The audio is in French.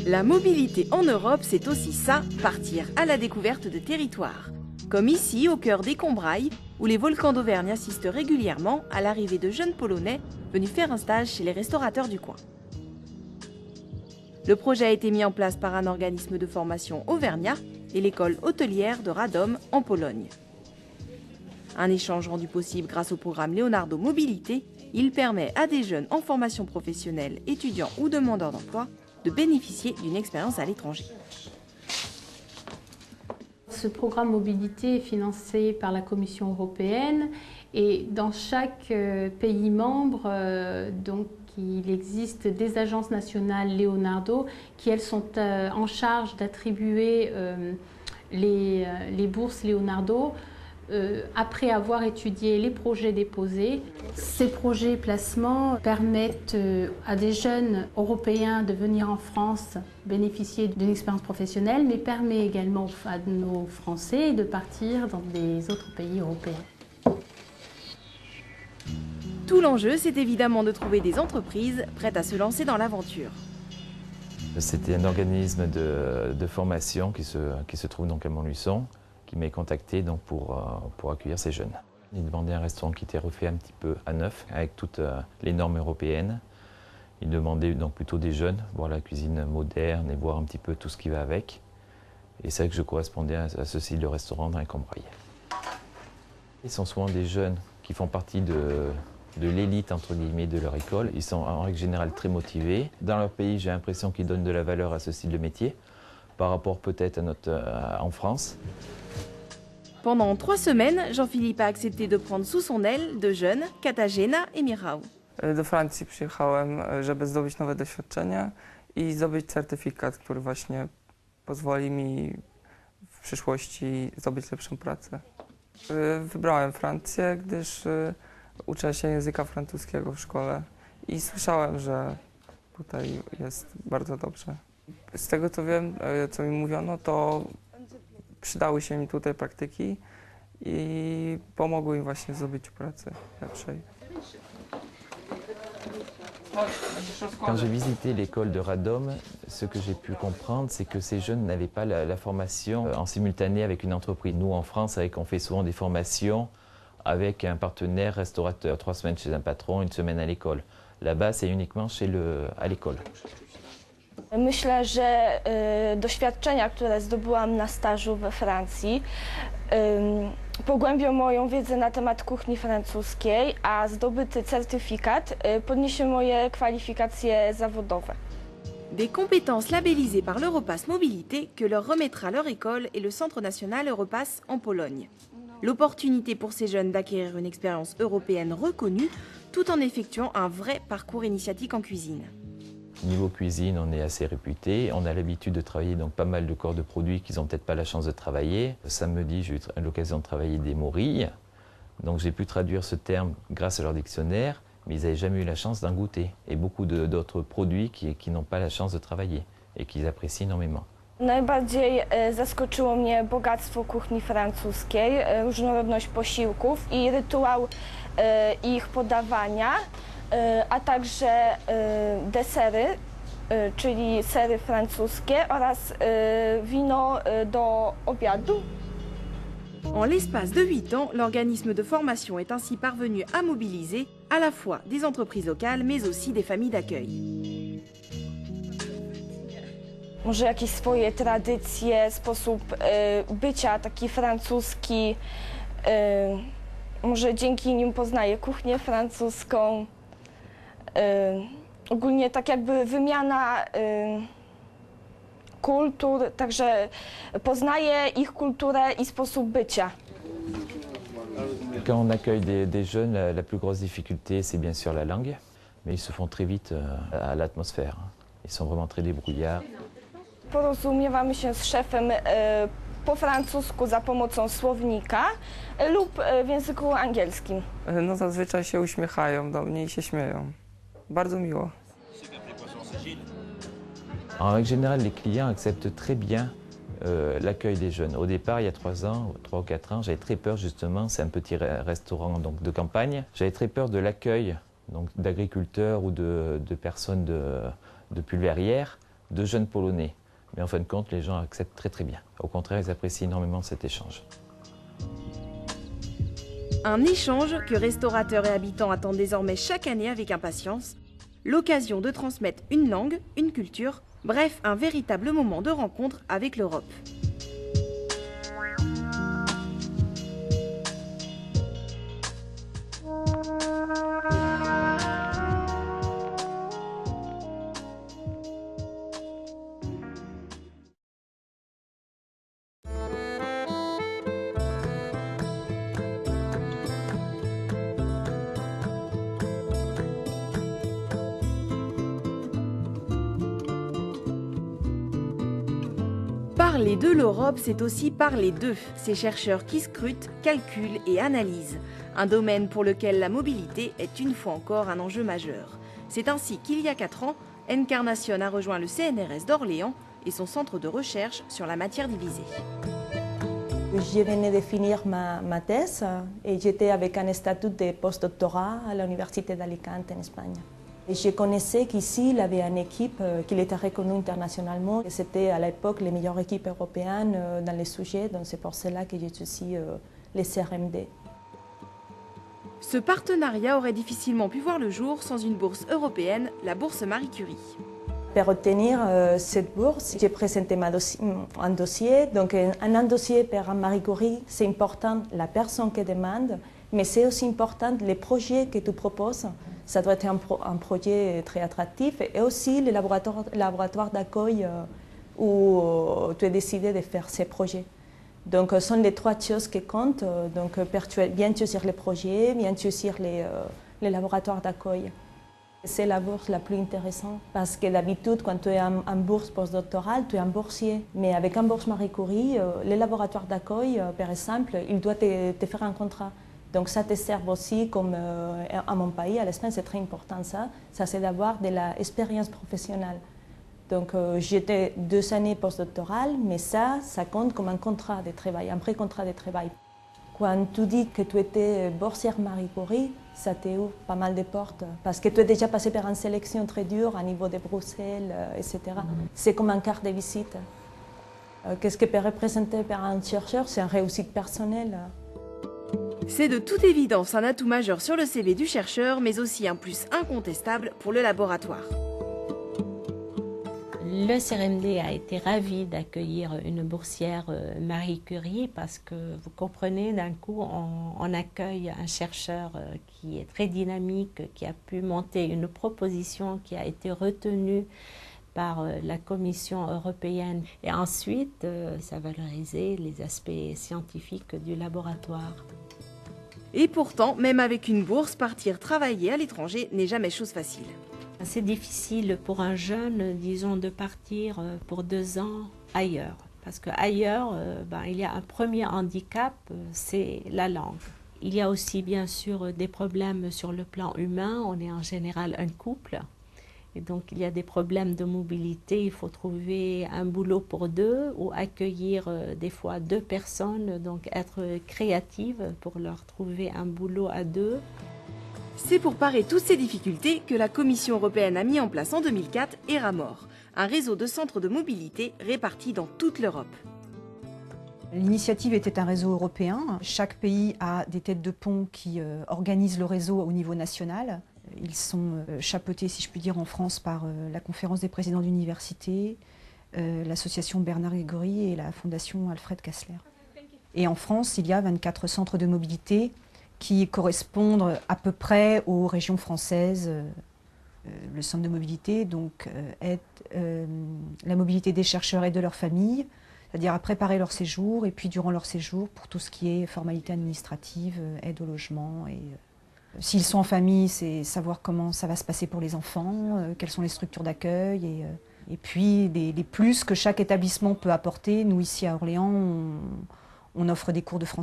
La mobilité en Europe, c'est aussi ça, partir à la découverte de territoires. Comme ici, au cœur des Combrailles, où les volcans d'Auvergne assistent régulièrement à l'arrivée de jeunes Polonais venus faire un stage chez les restaurateurs du coin. Le projet a été mis en place par un organisme de formation auvergnat et l'école hôtelière de Radom en Pologne. Un échange rendu possible grâce au programme Leonardo Mobilité, il permet à des jeunes en formation professionnelle, étudiants ou demandeurs d'emploi, de bénéficier d'une expérience à l'étranger. Ce programme mobilité est financé par la Commission européenne et dans chaque pays membre, il existe des agences nationales Leonardo qui, elles, sont en charge d'attribuer les bourses Leonardo après avoir étudié les projets déposés. Ces projets placements permettent à des jeunes européens de venir en France bénéficier d'une expérience professionnelle, mais permet également à nos Français de partir dans des autres pays européens. Tout l'enjeu, c'est évidemment de trouver des entreprises prêtes à se lancer dans l'aventure. C'était un organisme de formation qui se trouve donc à Montluçon, qui m'a contacté donc pour accueillir ces jeunes. Il demandait un restaurant qui était refait un petit peu à neuf, avec toutes les normes européennes. Il demandait donc plutôt des jeunes, voir la cuisine moderne et voir un petit peu tout ce qui va avec. Et c'est vrai que je correspondais à ce style de restaurant dans les Combrailles. Ils sont souvent des jeunes qui font partie de l'élite entre guillemets de leur école. Ils sont en règle générale très motivés. Dans leur pays, j'ai l'impression qu'ils donnent de la valeur à ce style de métier, par rapport peut-être en France. Pendant 3 semaines, Jean-Philippe a accepté de prendre sous son aile de jeunes Katarzyna et Michał. Do Francji przyjechałem, żeby zdobyć nowe doświadczenia i zdobyć certyfikat, który właśnie pozwoli mi w przyszłości zdobyć lepszą pracę. Wybrałem Francję, gdyż uczę się języka francuskiego w szkole i słyszałem, że tutaj jest bardzo dobrze. Z tego co wiem, co mi mówiono, to przydały się mi tutaj praktyki i pomogły mi właśnie w zdobyciu pracy lepszej. Quand j'ai visité l'école de Radom, ce que j'ai pu comprendre, c'est que ces jeunes n'avaient pas la formation en simultané avec une entreprise. Nous, en France, on fait souvent des formations avec un partenaire restaurateur. 3 semaines chez un patron, 1 semaine à l'école. Là-bas, c'est uniquement à l'école. Myślę, że doświadczenia, które zdobyłam na stażu we Francji, pogłębią moją wiedzę na temat kuchni francuskiej, a zdobyty certyfikat podniesie moje kwalifikacje zawodowe. Des compétences labellisées par l'Europass Mobilité que leur remettra leur école et le Centre national Europass en Pologne. L'opportunité pour ces jeunes d'acquérir une expérience européenne reconnue tout en effectuant un vrai parcours initiatique en cuisine. Niveau cuisine, on est assez réputé. On a l'habitude de travailler donc pas mal de corps de produits qu'ils n'ont peut-être pas la chance de travailler. Samedi, j'ai eu l'occasion de travailler des morilles. Donc j'ai pu traduire ce terme grâce à leur dictionnaire, mais ils n'avaient jamais eu la chance d'en goûter. Et beaucoup d'autres produits qui n'ont pas la chance de travailler et qu'ils apprécient énormément. Najbardziej zaskoczyło mnie bogactwo kuchni francuskiej, różnorodność posiłków i rytuał ich podawania, a także desery, czyli sery francuskie oraz wino do obiadu. En l'espace de 8 ans, l'organisme de formation est ainsi parvenu à mobiliser à la fois des entreprises locales, mais aussi des familles d'accueil. Może jakieś swoje tradycje, sposób bycia taki francuski, może dzięki nim poznaję kuchnię francuską. Ogólnie tak jakby wymiana kultur, także poznaję ich kulturę i sposób bycia. Quand on accueille des jeunes, la plus grosse difficulté, c'est bien sûr la langue, mais ils se font très vite à l'atmosphère. Ils sont vraiment très débrouillards. Porozumiewamy się z szefem po francusku za pomocą słownika lub w języku angielskim. No zazwyczaj się uśmiechają do mnie i się śmieją. Bardzo miło. En règle générale, les clients acceptent très bien l'accueil des jeunes. Au départ, il y a 3 ou 4 ans, j'avais très peur justement, c'est un petit restaurant donc, de campagne, j'avais très peur de l'accueil d'agriculteurs ou de personnes de pulvérières, de jeunes Polonais. Mais en fin de compte, les gens acceptent très très bien. Au contraire, ils apprécient énormément cet échange. Un échange que restaurateurs et habitants attendent désormais chaque année avec impatience. L'occasion de transmettre une langue, une culture, bref, un véritable moment de rencontre avec l'Europe. Parler de l'Europe, c'est aussi parler d'eux, ces chercheurs qui scrutent, calculent et analysent. Un domaine pour lequel la mobilité est une fois encore un enjeu majeur. C'est ainsi qu'il y a 4 ans, Encarnación a rejoint le CNRS d'Orléans et son centre de recherche sur la matière divisée. Je venais de finir ma thèse et j'étais avec un statut de postdoctorat à l'Université d'Alicante en Espagne. Et je connaissais qu'ici, il avait une équipe qui était reconnue internationalement. C'était à l'époque les meilleures équipes européennes dans les sujets, donc c'est pour cela que j'ai aussi les CRMD. Ce partenariat aurait difficilement pu voir le jour sans une bourse européenne, la bourse Marie Curie. Pour obtenir cette bourse, j'ai présenté un dossier. Donc un dossier pour un Marie Curie, c'est important la personne qui demande, mais c'est aussi important les projets que tu proposes. Ça doit être un projet très attractif et aussi les laboratoires d'accueil où tu as décidé de faire ces projets. Donc ce sont les 3 choses qui comptent. Donc bien choisir les projets, bien choisir les laboratoires d'accueil. C'est la bourse la plus intéressante parce que d'habitude, quand tu es en bourse postdoctorale, tu es un boursier. Mais avec un bourse Marie Curie, les laboratoires d'accueil, par exemple, ils doivent te faire un contrat. Donc ça te sert aussi, comme à mon pays, à l'Espagne, c'est très important ça c'est d'avoir de l'expérience professionnelle. Donc j'étais 2 années postdoctorales, mais ça compte comme un contrat de travail, un pré-contrat de travail. Quand tu dis que tu étais boursière Marie Curie, ça t'ouvre pas mal de portes, parce que tu es déjà passé par une sélection très dure à niveau de Bruxelles, etc. C'est comme un carte de visite. Qu'est-ce que peut représenter pour un chercheur? C'est une réussite personnelle. C'est de toute évidence un atout majeur sur le CV du chercheur, mais aussi un plus incontestable pour le laboratoire. Le CRMD a été ravi d'accueillir une boursière Marie Curie parce que vous comprenez, d'un coup, on accueille un chercheur qui est très dynamique, qui a pu monter une proposition qui a été retenue par la Commission européenne. Et ensuite, ça valorisait les aspects scientifiques du laboratoire. Et pourtant, même avec une bourse, partir travailler à l'étranger n'est jamais chose facile. C'est difficile pour un jeune, disons, de partir pour 2 ans ailleurs. Parce qu'ailleurs, il y a un premier handicap, c'est la langue. Il y a aussi, bien sûr, des problèmes sur le plan humain. On est en général un couple. Et donc, il y a des problèmes de mobilité. Il faut trouver un boulot pour 2 ou accueillir des fois 2 personnes. Donc, être créative pour leur trouver un boulot à 2. C'est pour parer toutes ces difficultés que la Commission européenne a mis en place en 2004 Eramor, un réseau de centres de mobilité répartis dans toute l'Europe. L'initiative était un réseau européen. Chaque pays a des têtes de pont qui organisent le réseau au niveau national. Ils sont chapeautés, si je puis dire, en France par la Conférence des présidents d'université, l'association Bernard Grégory et la fondation Alfred Kassler. Et en France, il y a 24 centres de mobilité qui correspondent à peu près aux régions françaises. Le centre de mobilité donc, aide la mobilité des chercheurs et de leurs familles, c'est-à-dire à préparer leur séjour et puis durant leur séjour pour tout ce qui est formalités administratives, aide au logement. S'ils sont en famille, c'est savoir comment ça va se passer pour les enfants, quelles sont les structures d'accueil et puis les plus que chaque établissement peut apporter. Nous ici à Orléans, on offre des cours de français.